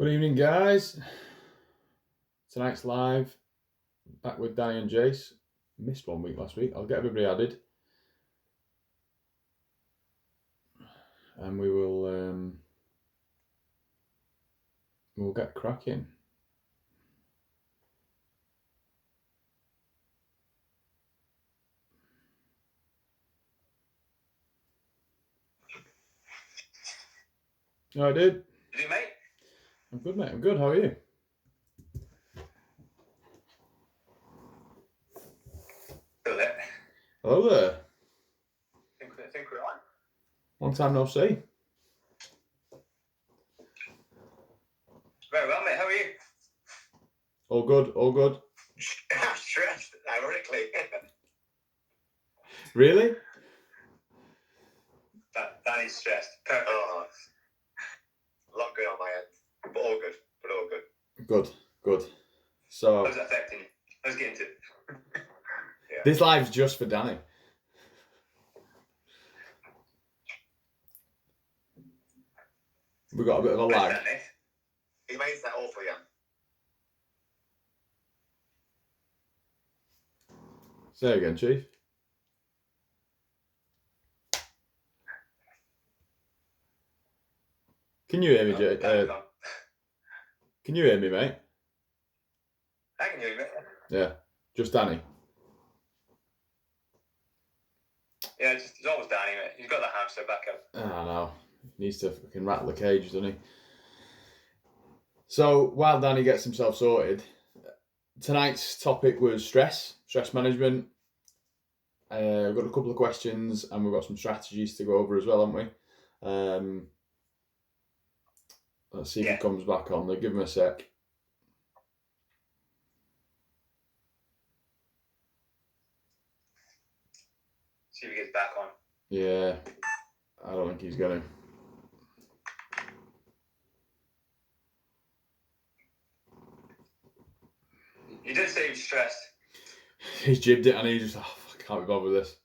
Good evening, guys. Tonight's live. Back with Danny and Jace. Missed 1 week last week. I'll get everybody added. And we'll get cracking. Oh, I did. Did you, mate? I'm good, mate. I'm good. How are you? Still there. Hello there. I think we're on. Long time no see. Very well, mate. How are you? All good. All good. I'm stressed, ironically. Really? Danny's stressed. Perfect. Oh, a lot going on my end. But all good. Good. Good. So. How's that affecting you? Let's get into it. Yeah. This live's just for Danny. We got a bit of a lag. He makes that awful, yeah. Say again, Chief. Can you hear me, Jay? Can you hear me, mate? I can hear you, mate. Yeah, just Danny. Yeah, it's always Danny, mate. He's got that hamster back up. I know. He needs to fucking rattle the cage, doesn't he? So while Danny gets himself sorted, tonight's topic was stress management. We've got a couple of questions and we've got some strategies to go over as well, haven't we? Let's see if he comes back on. They'll give him a sec. See if he gets back on. Yeah, I don't think he's going to. You did say he was stressed. He's jibbed it and he just, I can't be bothered with this.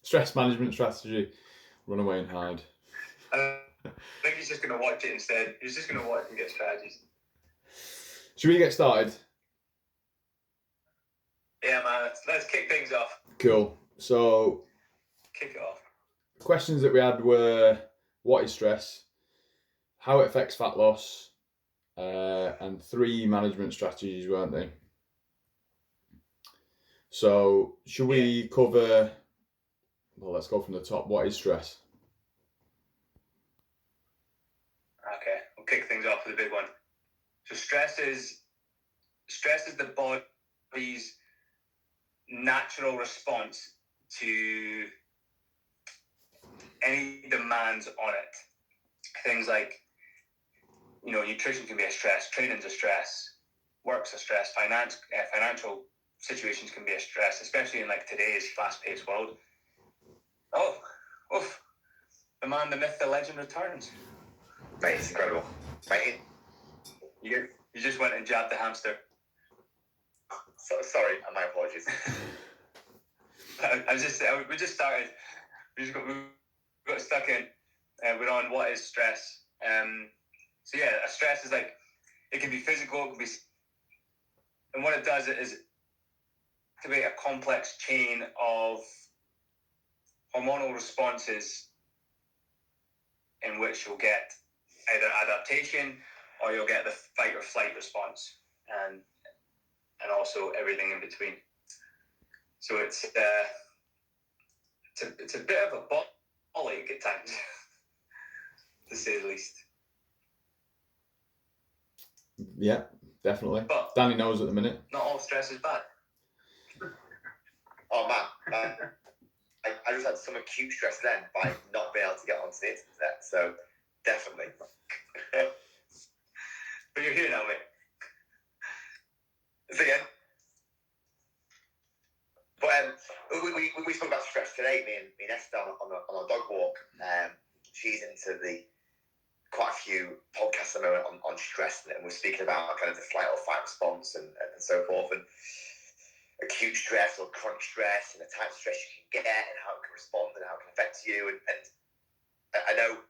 Stress management strategy. Run away and hide. I think he's just going to watch it instead. He's just going to watch and get strategies. Should we get started? Yeah, man. Let's kick things off. Cool. So, kick it off. Questions that we had were, what is stress? How it affects fat loss? And 3 management strategies, weren't they? So, should we cover... Well, let's go from the top. What is stress? Okay, we'll kick things off with a big one. So stress is the body's natural response to any demands on it. Things like, nutrition can be a stress, training's a stress, work's a stress, financial situations can be a stress, especially in today's fast-paced world. Oh, oof. The man, the myth, the legend returns. Mate, it's incredible. Mate, you just went and jabbed the hamster. Sorry, my apologies. We just started. We got stuck in. We're on what is stress. So yeah, a stress is it can be physical, it can be, and what it does is create a complex chain of hormonal responses in which you'll get either adaptation or you'll get the fight or flight response, and also everything in between. So it's a bit of a ball ache at times, to say the least. Yeah, definitely. But Danny knows at the minute. Not all stress is bad. Oh man, I just had some acute stress then by not being able to get onto the internet. So definitely. But you're here now, mate. So again. But we spoke about stress today. Me and Esther on a dog walk. She's into quite a few podcasts at the moment on stress, and we're speaking about kind of the flight or fight response and so forth, and acute stress or chronic stress and the type of stress you can get and how it can respond and how it can affect you. And I know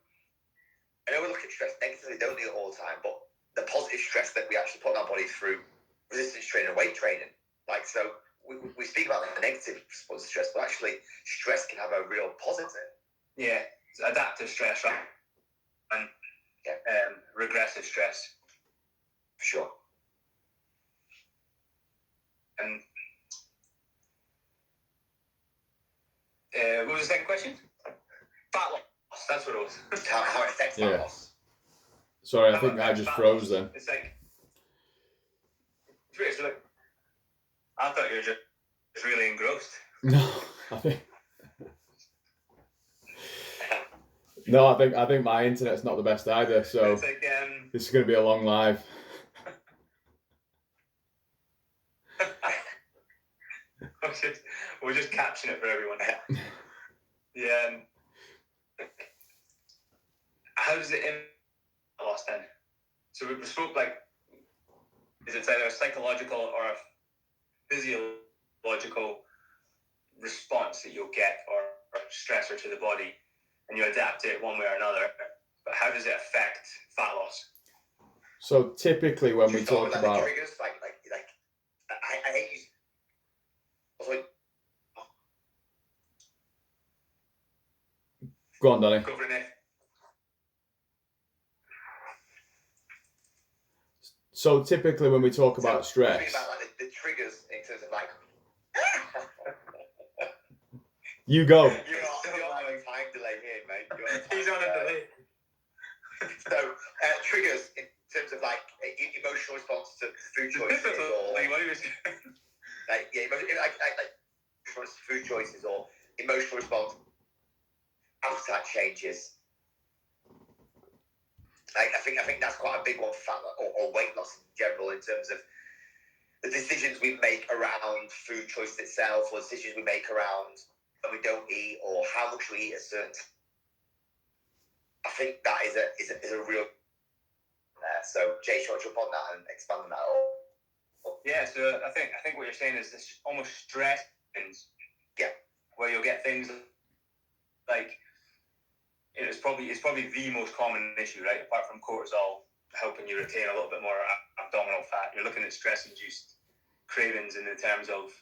we look at stress negatively, don't we, all the time, but the positive stress that we actually put on our body through resistance training and weight training. Like, so we speak about the negative response to stress, but actually stress can have a real positive. Yeah, it's adaptive stress, right? And regressive stress. For sure. And what was the second question? Fat loss. That's what it was. How it affects fat loss. Sorry, I think I just froze then. It's like, it's weird. So like, I thought you were just really engrossed. No, I think my internet's not the best either. So it's like, this is going to be a long live. We'll just caption it for everyone. Yeah. How does it impact loss then? So we spoke like, is it either a psychological or a physiological response that you'll get or stressor to the body, and you adapt it one way or another? But how does it affect fat loss? So typically when we talk about the triggers, like I hate using. Go on, Danny. Go for it, Nick. So typically when we talk about stress, about like the triggers in terms of like. You go. You're on a time delay here, mate. He's on a delay. So triggers in terms of like emotional response to food choices, or like food choices, or emotional response, appetite changes. Like, I think that's quite a big one for fat or weight loss in general, in terms of the decisions we make around food choice itself, or decisions we make around when we don't eat, or how much we eat at certain times. I think that is a real. So Jay, shall I jump on that and expand on that? Yeah. So I think what you're saying is this almost stress things. Yeah. Where you'll get things like. It's probably the most common issue, right? Apart from cortisol helping you retain a little bit more abdominal fat, you're looking at stress-induced cravings in the terms of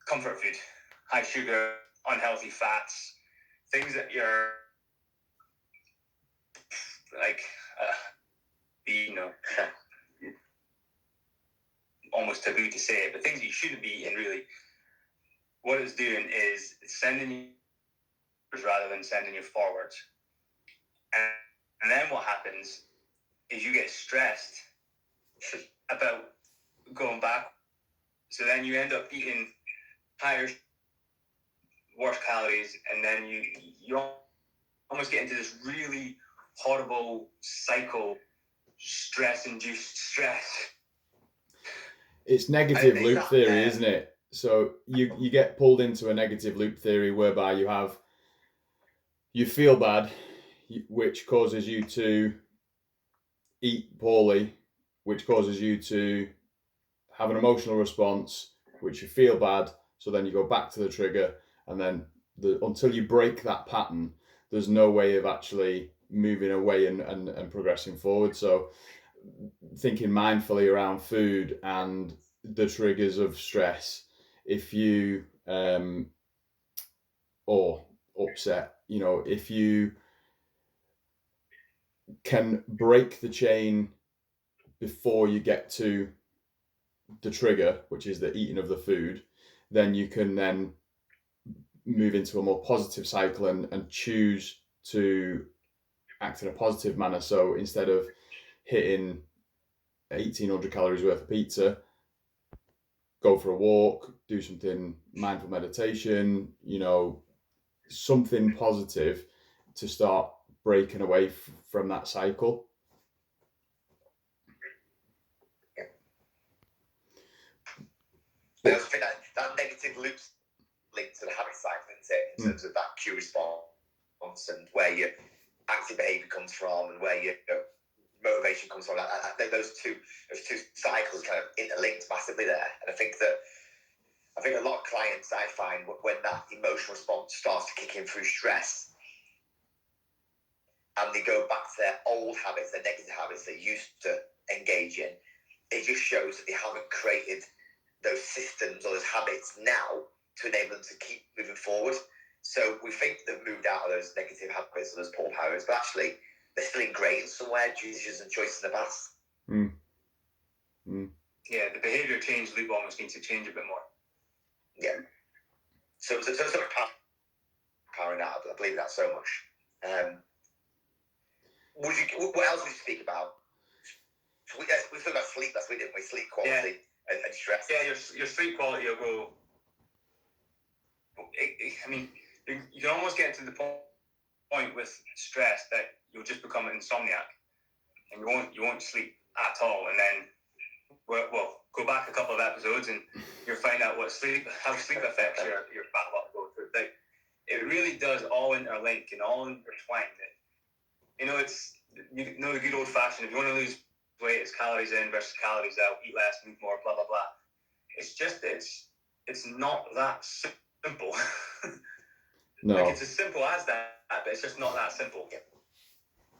comfort food, high sugar, unhealthy fats, things that you're like, almost taboo to say it, but things you shouldn't be eating. Really, what it's doing is it's sending you rather than sending you forwards. And then what happens is you get stressed about going back. So then you end up eating higher, worse calories, and then you almost get into this really horrible cycle, stress-induced stress. It's negative loop theory, isn't it? So you get pulled into a negative loop theory whereby you feel bad, which causes you to eat poorly, which causes you to have an emotional response, which you feel bad, so then you go back to the trigger, and then until you break that pattern, there's no way of actually moving away and progressing forward. So thinking mindfully around food and the triggers of stress, if you or upset, if you can break the chain before you get to the trigger, which is the eating of the food, then you can then move into a more positive cycle and choose to act in a positive manner. So instead of hitting 1,800 calories worth of pizza, go for a walk, do something mindful meditation, something positive to start breaking away from that cycle. I think that negative loop's linked to the habit cycle, isn't it? In terms of that cue response and where your active behaviour comes from and where your motivation comes from. Those two cycles kind of interlinked massively there. And I think a lot of clients, I find, when that emotional response starts to kick in through stress, and they go back to their old habits, their negative habits they used to engage in. It just shows that they haven't created those systems or those habits now to enable them to keep moving forward. So we think they've moved out of those negative habits or those poor habits, but actually they're still ingrained somewhere due to decisions and choices in the past. Yeah, the behaviour change loop almost needs to change a bit more. Yeah. So sort of powering that, I believe that so much. What else would you speak about? We spoke about sleep last week, didn't we? Sleep quality and stress. Yeah, your sleep quality will go. I mean, you can almost get to the point with stress that you'll just become an insomniac, and you won't sleep at all. And then, well, go back a couple of episodes, and you'll find out how sleep affects your battle up. Like, it really does all interlink and all intertwined. It's the good old fashioned. If you want to lose weight, it's calories in versus calories out. Eat less, move more. Blah blah blah. It's just it's not that simple. No. Like, it's as simple as that, but it's just not that simple.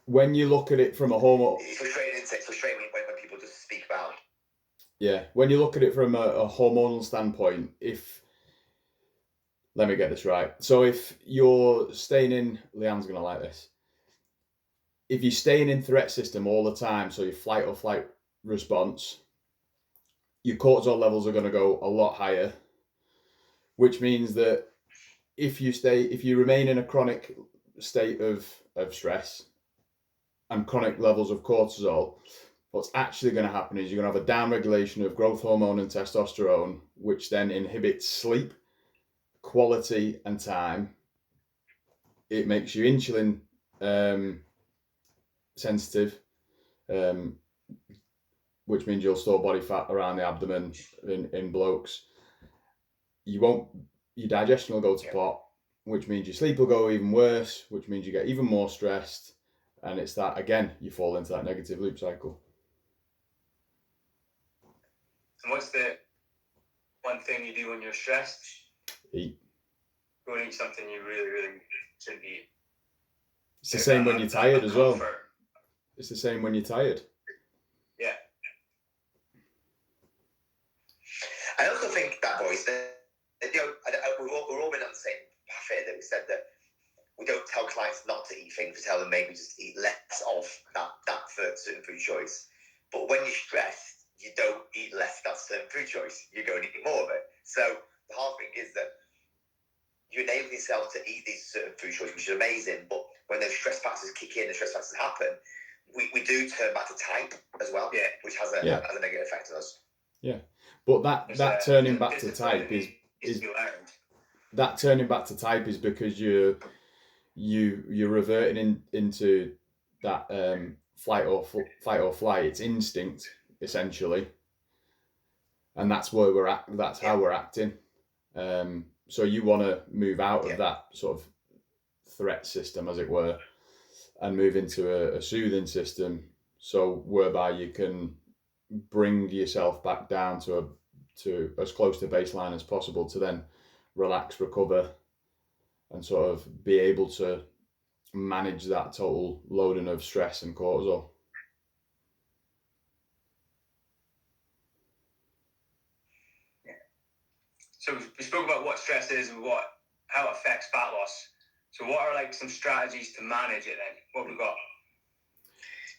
When you look at it from a hormone, it's frustrating when people just speak about. Yeah, when you look at it from a hormonal standpoint, let me get this right. So if you're staying in, Leanne's gonna like this. If you're staying in threat system all the time, so your fight or flight response, your cortisol levels are going to go a lot higher, which means that if you remain in a chronic state of stress and chronic levels of cortisol, what's actually going to happen is you're going to have a downregulation of growth hormone and testosterone, which then inhibits sleep quality and time. It makes you insulin sensitive, which means you'll store body fat around the abdomen in blokes. Your digestion will go to pot, which means your sleep will go even worse, which means you get even more stressed, and it's that again you fall into that negative loop cycle. And what's the one thing you do when you're stressed? Eat. Go and eat something you really, really shouldn't eat. It's the same when you're tired as well. It's the same when you're tired. Yeah. I also think that, boys, that we're all been on the same path here, that we said that we don't tell clients not to eat things, we tell them maybe just eat less of that certain food choice. But when you're stressed, you don't eat less of that certain food choice. You go and eat more of it. So the hard thing is that you enable yourself to eat these certain food choices, which is amazing, but when those stress factors kick in, the stress factors happen, we do turn back to type as well, which has a negative effect on us. Yeah, but that turning back to type is that turning back to type is because you're reverting into that fight or flight. It's instinct essentially, and that's where we're at. That's how we're acting. So you want to move out of that sort of threat system, as it were, and move into a soothing system, so whereby you can bring yourself back down to as close to baseline as possible to then relax, recover, and sort of be able to manage that total loading of stress and cortisol. So we spoke about what stress is and how it affects fat loss. So what are like some strategies to manage it then? What have we got?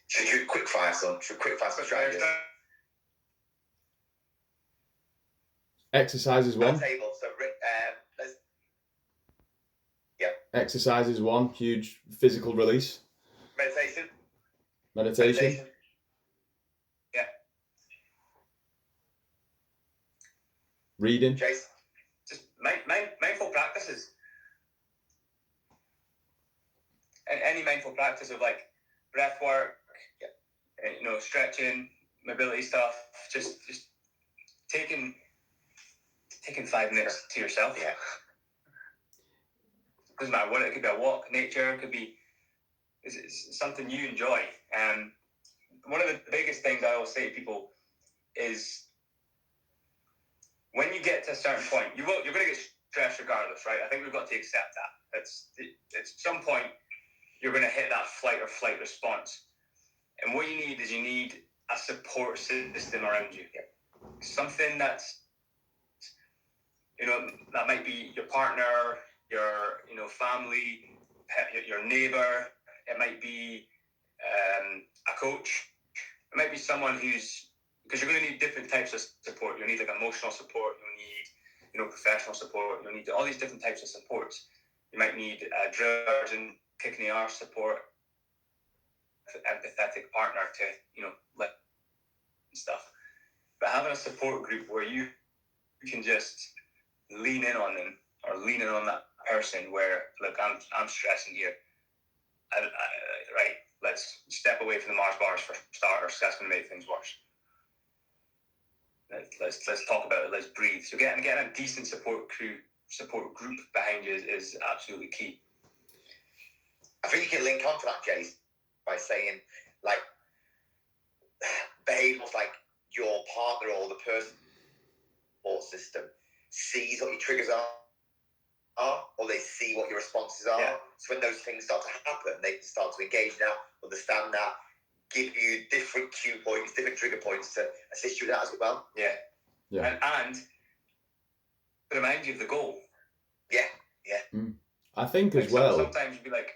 Should we quick fire some strategies? Exercise is one. Table, so Exercise is one. Huge physical release. Meditation. Yeah. Reading. Chase. Just mindful practices. And any mindful practice of like breath work, and, stretching, mobility stuff, just taking 5 minutes to yourself. Yeah. Doesn't matter what it could be, a walk, nature, it could be it's something you enjoy. One of the biggest things I always say to people is when you get to a certain point, you're going to get stressed regardless, right? I think we've got to accept that. At some point, you're going to hit that fight or flight response. And what you need is a support system around you. Something that's, that might be your partner, your, family, your neighbor. It might be a coach. It might be someone because you're going to need different types of support. You'll need like emotional support. You'll need, professional support. You'll need all these different types of supports. You might need drillers and kick in the arse support, empathetic partner to, let and stuff. But having a support group where you can just lean in on them or lean in on that person where, look, I'm stressing here. Right, let's step away from the Mars bars for starters. That's going to make things worse. Let's talk about it. Let's breathe. So getting a decent support group behind you is absolutely key. I think you can link on to that, Jace, by saying like behaviours like your partner or the person support system sees what your triggers are, or they see what your responses are. Yeah. So when those things start to happen, they can start to engage now, understand that, give you different cue points, different trigger points to assist you with that as well. Yeah. And remind you of the goal. Yeah. I think as well, sometimes you'd be like,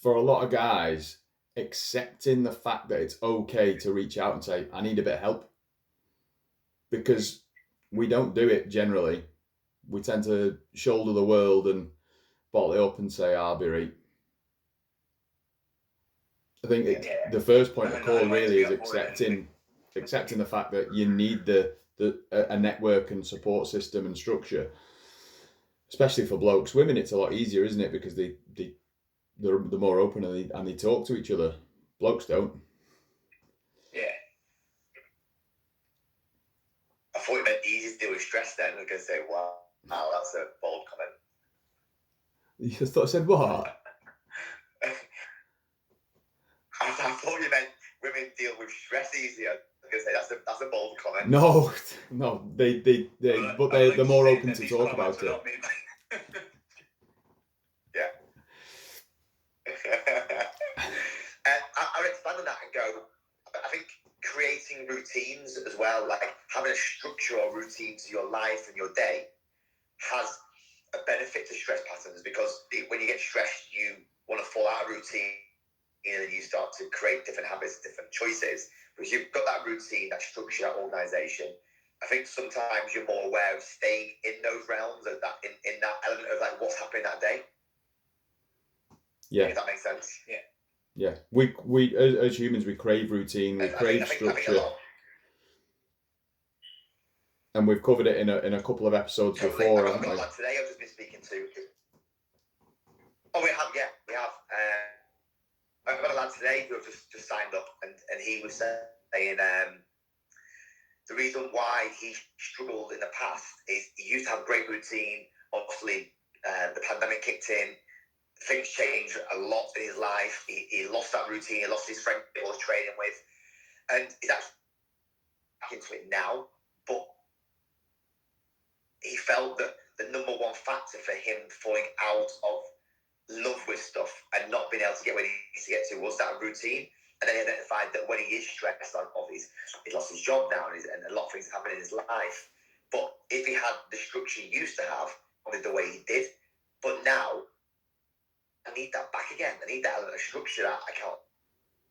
for a lot of guys, accepting the fact that it's okay to reach out and say, I need a bit of help. Because we don't do it generally. We tend to shoulder the world and bottle it up and say, I'll be right. I think the first point of call really is accepting the fact that you need a network and support system and structure. Especially for blokes. Women, it's a lot easier, isn't it? Because they're more open and they talk to each other. Blokes don't. Yeah. I thought you meant easy to deal with stress then. I was going to say, wow, that's a bold comment. You just thought I said what? I thought you meant women deal with stress easier. I was going to say, that's a bold comment. No, they're more open to talk about it. Yeah. I would expand on that and go, I think creating routines as well, like having a structure or routine to your life and your day has a benefit to stress patterns, because when you get stressed, you want to fall out of routine and you start to create different habits, different choices. Because you've got that routine, that structure, that organisation. I think sometimes you're more aware of staying in those realms, of that in that element of like what's happening that day. Yeah. If that makes sense. Yeah. We as humans, we crave routine, we crave structure. And we've covered it in a couple of episodes before, haven't we? I've got a lad today I've just been speaking to. Oh, we have. I've got a lad today who have just signed up, and he was saying the reason why he struggled in the past is he used to have a great routine. Obviously, the pandemic kicked in. Things changed a lot in his life. He lost that routine. He lost his friend he was training with. And he's actually back into it now. But he felt that the number one factor for him falling out of love with stuff and not being able to get where he needs to get to was that routine. And then he identified that when he is stressed, like he's lost his job now and a lot of things happen in his life. But if he had the structure he used to have, probably the way he did, but now I need that back again. I need that element of structure that I can't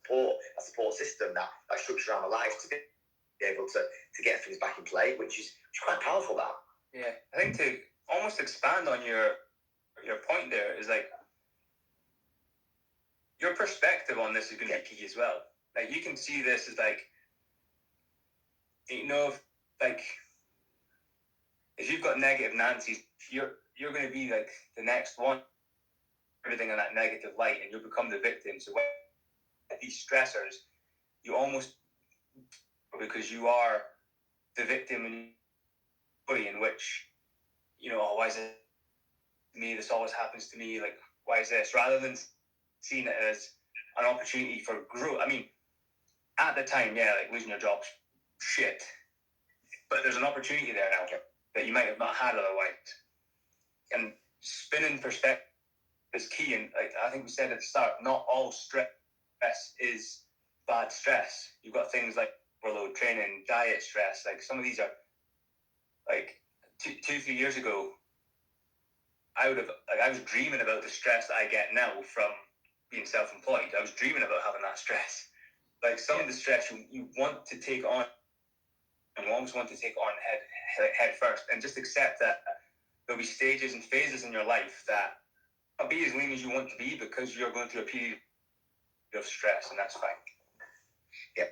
support, a support system, that structure around my life to be able to get things back in play, which is quite powerful, that. Yeah, I think to almost expand on your point there is like your perspective on this is going to be key as well. Like you can see this as like, if you've got negative Nancy's, you're going to be like the next one, everything in that negative light, and you'll become the victim. So when these stressors, you almost, because you are the victim in which, why is it me? This always happens to me. Like, why is this? Rather than seeing it as an opportunity for growth. I mean, at the time, like losing your job's shit, but there's an opportunity there now that you might have not had otherwise. And spinning perspective is key. And like I think we said at the start, not all stress is bad stress. You've got things like overload training, diet stress. Like some of these are like 2-3 years ago, I was dreaming about the stress that I get now from being self-employed. I was dreaming about having that stress. Like some of the stress you want to take on, and you always want to take on head first, and just accept that there'll be stages and phases in your life that will be as lean as you want to be because you're going through a period of stress, and that's fine. Yeah.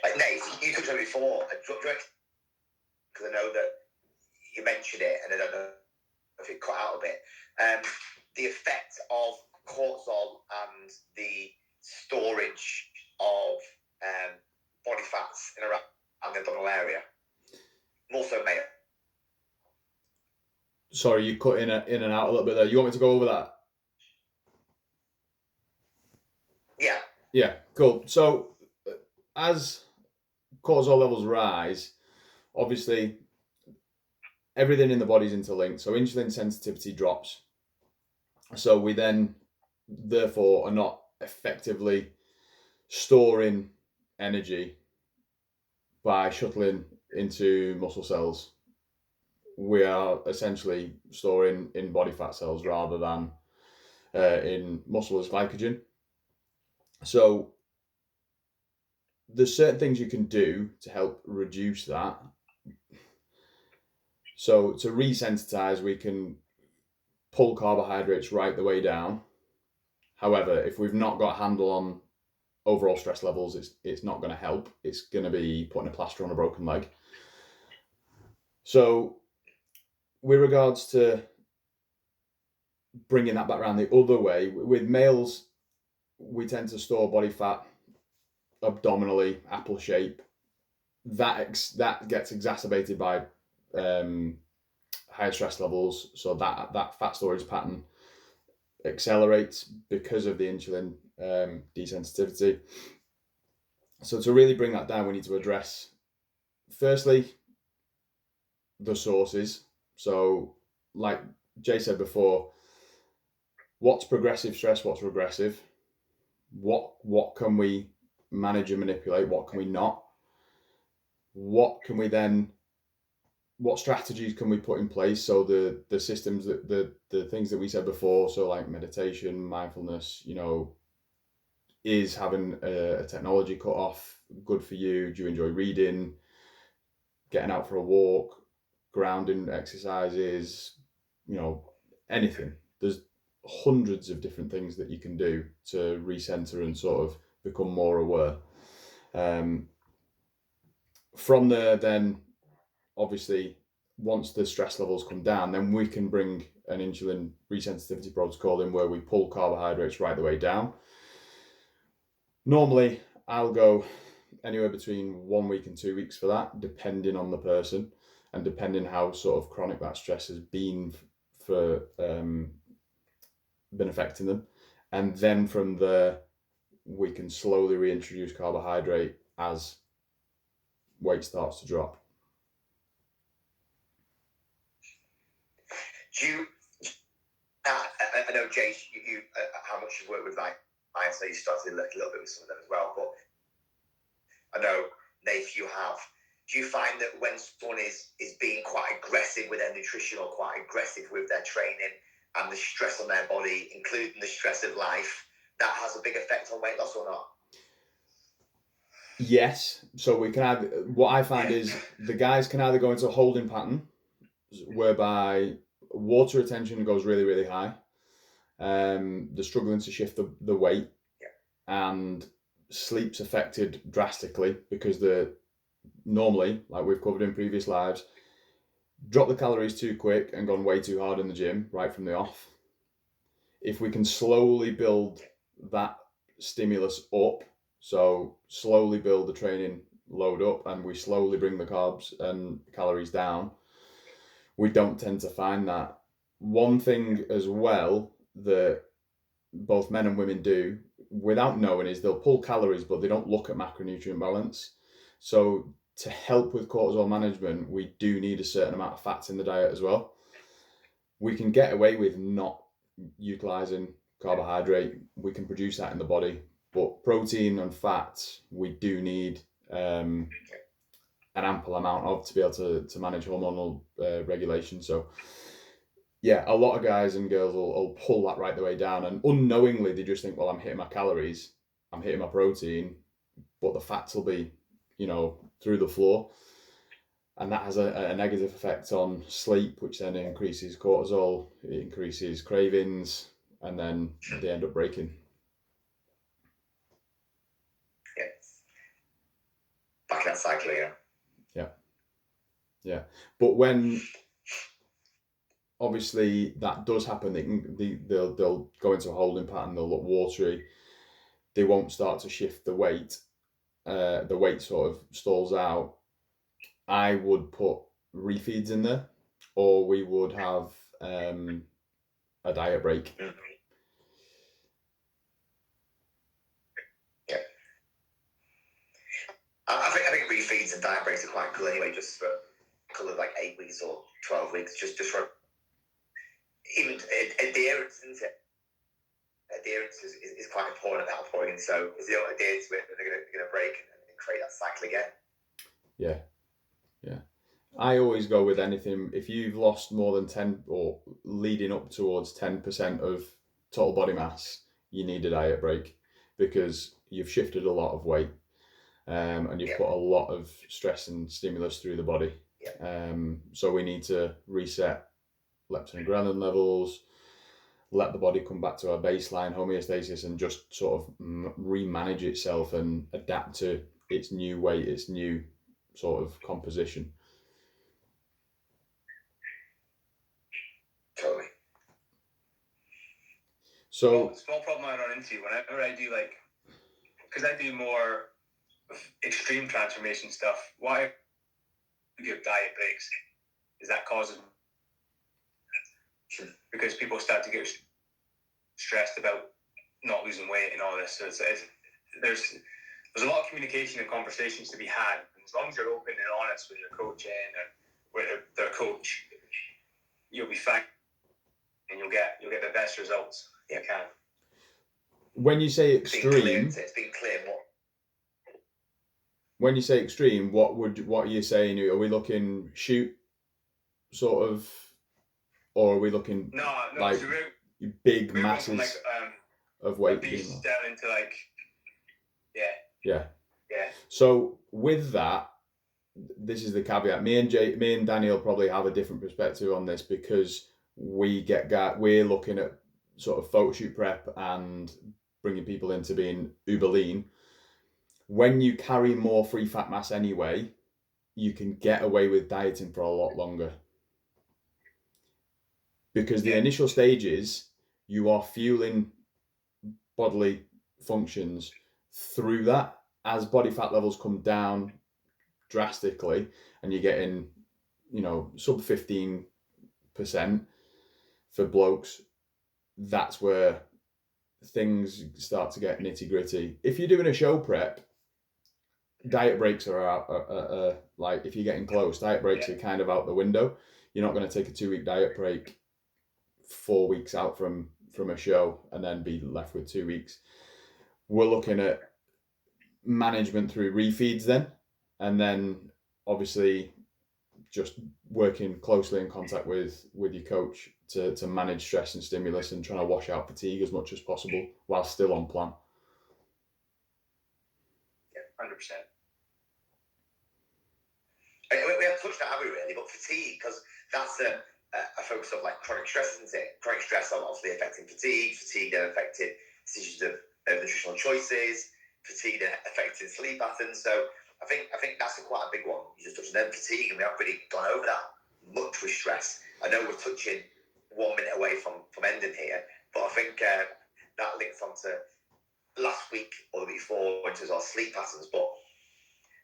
Like Nate, you touched on it before, because I know that you mentioned it, and I don't know if it cut out a bit. The effect of cortisol and the storage of body fats in around the abdominal area, more so male. Sorry, you cut in and out a little bit there. You want me to go over that? Yeah. Yeah, cool. So as cortisol levels rise, obviously everything in the body is interlinked. So insulin sensitivity drops. So we then, therefore, are not effectively storing energy by shuttling into muscle cells. We are essentially storing in body fat cells rather than in muscle as glycogen. So there's certain things you can do to help reduce that. So to resensitize, we can pull carbohydrates right the way down. However, if we've not got a handle on overall stress levels, it's not going to help. It's going to be putting a plaster on a broken leg. So with regards to bringing that back around the other way, with males, we tend to store body fat abdominally, apple shape. That gets exacerbated by higher stress levels, so that fat storage pattern accelerates because of the insulin desensitivity. So to really bring that down, we need to address, firstly, the sources. So like Jay said before, what's progressive stress, what's regressive, what can we manage and manipulate, what can we not, what strategies can we put in place? So the systems, that the things that we said before, so like meditation, mindfulness, is having a technology cut off good for you? Do you enjoy reading, getting out for a walk, grounding exercises, anything? There's hundreds of different things that you can do to recenter and sort of become more aware. From there, then obviously once the stress levels come down, then we can bring an insulin resensitivity protocol in where we pull carbohydrates right the way down. Normally I'll go anywhere between 1 week and 2 weeks for that, depending on the person and depending how sort of chronic that stress has been been affecting them. And then from there, we can slowly reintroduce carbohydrate as weight starts to drop. I know, Jay, you how much you've worked with like clients, so you started a little bit with some of them as well, but I know, Nath, you have. Do you find that when someone is being quite aggressive with their nutrition or quite aggressive with their training and the stress on their body, including the stress of life, that has a big effect on weight loss or not? Yes. So we can have, what I find is the guys can either go into a holding pattern whereby water retention goes really, really high. They're struggling to shift the weight, and sleep's affected drastically because they're normally, like we've covered in previous lives, drop the calories too quick and gone way too hard in the gym right from the off. If we can slowly build that stimulus up, so slowly build the training load up and we slowly bring the carbs and calories down, we don't tend to find that. One thing as well that both men and women do without knowing is they'll pull calories, but they don't look at macronutrient balance. So to help with cortisol management, we do need a certain amount of fats in the diet as well. We can get away with not utilizing carbohydrate. We can produce that in the body, But protein and fats, we do need an ample amount of to be able to manage hormonal regulation. So yeah, a lot of guys and girls will pull that right the way down, and unknowingly they just think, well, I'm hitting my calories, I'm hitting my protein, but the fats will be, through the floor. And that has a negative effect on sleep, which then increases cortisol, it increases cravings, and then they end up breaking. Yeah. Back in that cycle, Yeah. But when obviously that does happen, they'll go into a holding pattern, they'll look watery, they won't start to shift the weight sort of stalls out. I would put refeeds in there, or we would have a diet break. Yeah. I think refeeds and diet breaks are quite cool anyway, just for a couple of like 8 weeks or 12 weeks, just for even adherence, isn't it? Adherence is quite important at that point. So if they don't adhere to it, they're gonna break and create that cycle again. Yeah. I always go with anything. If you've lost more than 10 or leading up towards 10% of total body mass, you need a diet break, because you've shifted a lot of weight, and you've put a lot of stress and stimulus through the body. So we need to reset leptin and ghrelin levels, let the body come back to our baseline homeostasis, and just sort of remanage itself and adapt to its new weight, its new sort of composition. Totally. So small problem I run into whenever I do because I do more extreme transformation stuff. Why give diet breaks? Is that causes? Because people start to get stressed about not losing weight and all this. So there's a lot of communication and conversations to be had. And as long as you're open and honest with your coaching and with their coach, you'll be fine, and you'll get the best results you can. When you say extreme, it's been clear more. When you say extreme, what are you saying? Are we looking shoot sort of, or are we looking like so big we're masses of a weight? beast down into Yeah. So with that, this is the caveat. Me and Daniel probably have a different perspective on this, because we're looking at sort of photo shoot prep and bringing people into being uber lean. When you carry more free fat mass anyway, you can get away with dieting for a lot longer, because the initial stages, you are fueling bodily functions through that. As body fat levels come down drastically and you're getting, sub 15% for blokes, that's where things start to get nitty gritty. If you're doing a show prep, diet breaks are out. Like if you're getting close, diet breaks are kind of out the window. You're not going to take a 2-week diet break 4 weeks out from a show and then be left with 2 weeks. We're looking at management through refeeds then, and then obviously just working closely in contact with your coach to manage stress and stimulus, and trying to wash out fatigue as much as possible while still on plan. 100%. We have touched on it really, but fatigue, because that's a focus of like chronic stress, isn't it? Chronic stress obviously affecting fatigue then affecting decisions of nutritional choices, fatigue then affecting sleep patterns. So I think that's quite a big one. You just touched on then fatigue, and we haven't really gone over that much with stress. I know we're touching 1 minute away from ending here, but I think that links onto last week or the week before, which is our sleep patterns. But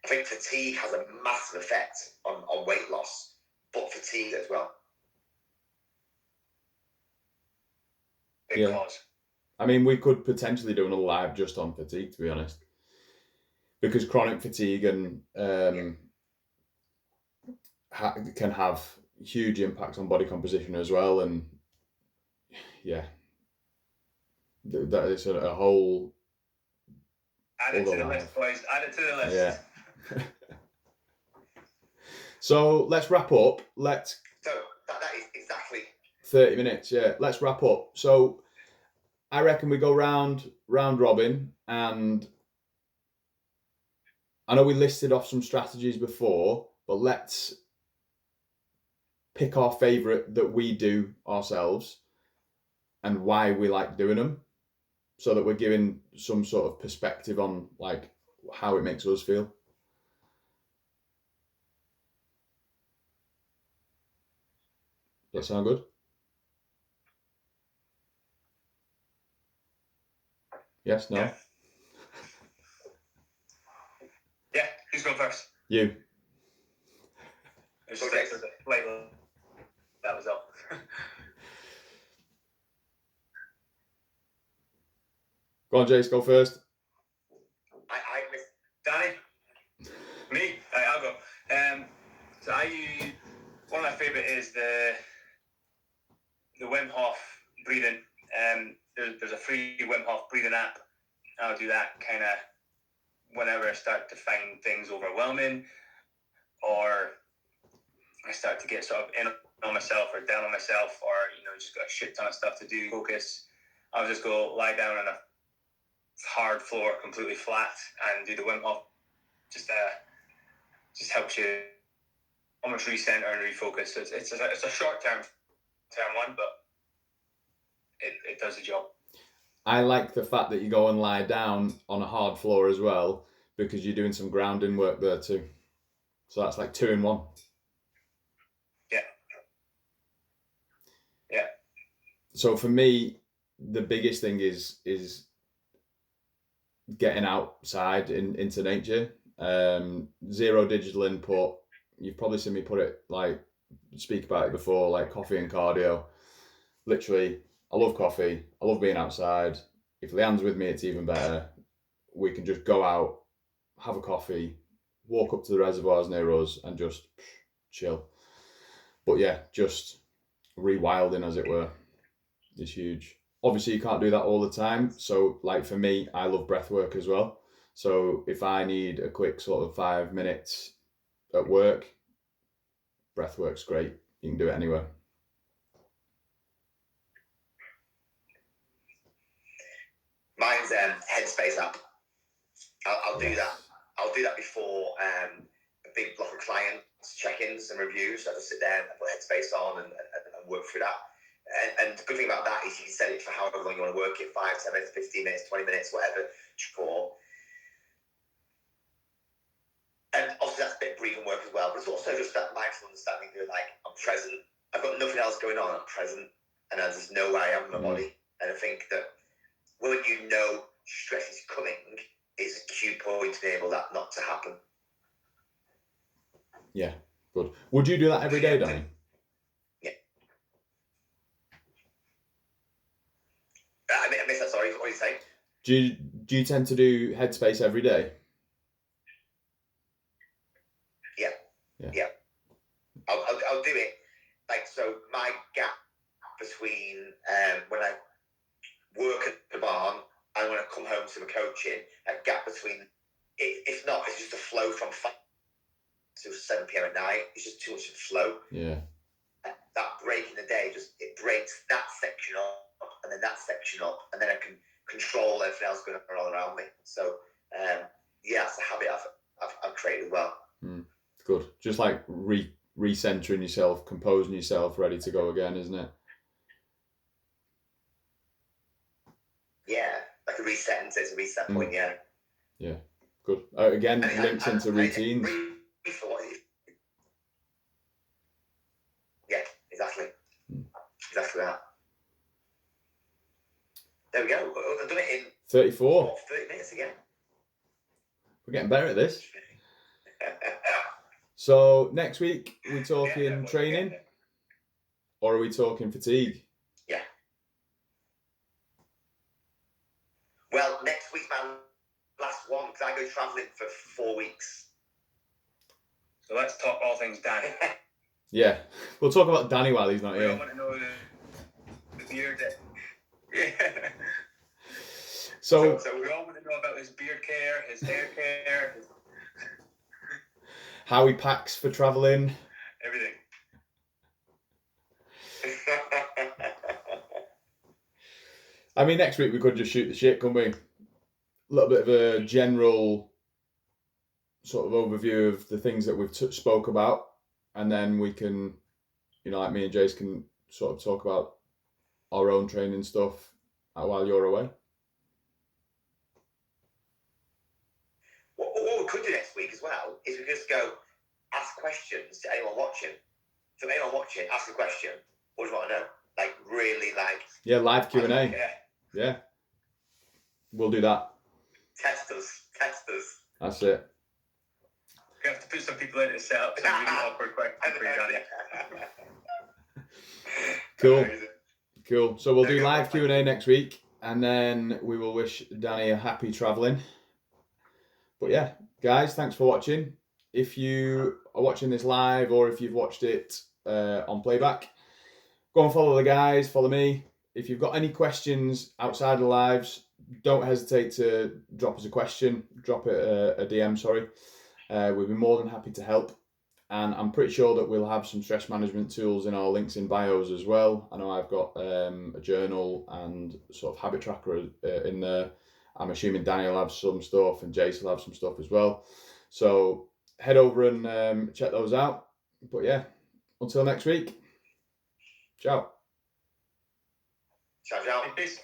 I think fatigue has a massive effect on weight loss, but fatigue as well. Big cause. I mean, we could potentially do another live just on fatigue, to be honest, because chronic fatigue and can have huge impacts on body composition as well. And that is a whole Add it to the list, boys. Add it to the list. Yeah. So let's wrap up. So that is exactly 30 minutes. Yeah, let's wrap up. So I reckon we go round robin, and I know we listed off some strategies before, but let's pick our favourite that we do ourselves and why we like doing them, so that we're giving some sort of perspective on like how it makes us feel. Does that sound good? Yes, no? Yeah, who's going first? You. That was all. Go on, Jace, go first. I miss Danny? Me? Right, I'll go. So one of my favourite is the Wim Hof breathing. There's a free Wim Hof breathing app. I'll do that kind of whenever I start to find things overwhelming, or I start to get sort of in on myself or down on myself, or just got a shit ton of stuff to do. Focus. I'll just go lie down on a hard floor, completely flat, and do the Wim Hof. Just helps you almost recenter and refocus. So it's a short term one, but it does the job. I like the fact that you go and lie down on a hard floor as well, because you're doing some grounding work there too. So that's like 2 in 1. Yeah. So for me, the biggest thing is getting outside into nature. 0 digital input. You've probably seen me speak about it before, like coffee and cardio. Literally, I love coffee. I love being outside. If Leanne's with me, it's even better. We can just go out, have a coffee, walk up to the reservoirs near us, and just chill. But yeah, just rewilding, as it were, is huge. Obviously, you can't do that all the time. So, like for me, I love breath work as well. So if I need a quick sort of 5 minutes at work, breath work's great. You can do it anywhere. Mine's Headspace app. I'll do that. I'll do that before a big block of clients, check-ins and reviews. I just sit there and put Headspace on and work through that. And the good thing about that is you can set it for however long you want to work it, 5, 10 minutes, 15 minutes, 20 minutes, whatever for. And obviously that's a bit of breathing work as well, but it's also just that mindful understanding that I'm present. I've got nothing else going on, I'm present, and I just know where I am in my body. And I think that when you know stress is coming, it's a cue point to enable that not to happen. Yeah, good. Would you do that every day, Danny? Yeah. I missed that, sorry. What are you saying? Do you tend to do Headspace every day? Yeah. I'll do it. So my gap between when I work at the barn and when I come home to the coaching, a gap between, if not, it's just a flow from 5 to 7 p.m. at night. It's just too much of flow. Yeah. That break in the day, it breaks that section up and then that section up, and then I can control everything else going on around me. So, that's a habit I've created well. Good. Just like recentering yourself, composing yourself, ready to go again, isn't it? Yeah, like a reset, and it's a reset point. Yeah. Good. Again, links into routines. Yeah, exactly that. There we go. I've done it in 34. 30 minutes again. We're getting better at this. So next week, we're talking training, or are we talking fatigue? Yeah. Well, next week's my last one because I go travelling for 4 weeks. So let's talk all things Danny. Yeah, we'll talk about Danny while he's not We here. don't want to know the beard. Yeah. So we all want to know about his beard care, his hair care, how he packs for travelling. everything. I mean, next week we could just shoot the shit, couldn't we? A little bit of a general sort of overview of the things that we've spoke about, and then we can, like me and Jace can sort of talk about our own training stuff while you're away. What we could do next week as well is we just go ask questions to anyone watching. So anyone watching, ask a question. What do you want to know? Like really, yeah, live Q&A. Yeah, we'll do that. Test us. That's it. We have to put some people in to set up some really awkward questions for you, Danny. Cool. So we'll do live Q&A next week, and then we will wish Danny a happy travelling. But yeah, guys, thanks for watching. If you are watching this live, or if you've watched it on playback, go and follow the guys, follow me. If you've got any questions outside of the lives, don't hesitate to drop us a question, drop it a DM, sorry. We'd be more than happy to help. And I'm pretty sure that we'll have some stress management tools in our links in bios as well. I know I've got a journal and sort of habit tracker in there. I'm assuming Danny will have some stuff and Jace will have some stuff as well. So head over and check those out. But yeah, until next week. Ciao. Ciao. Peace.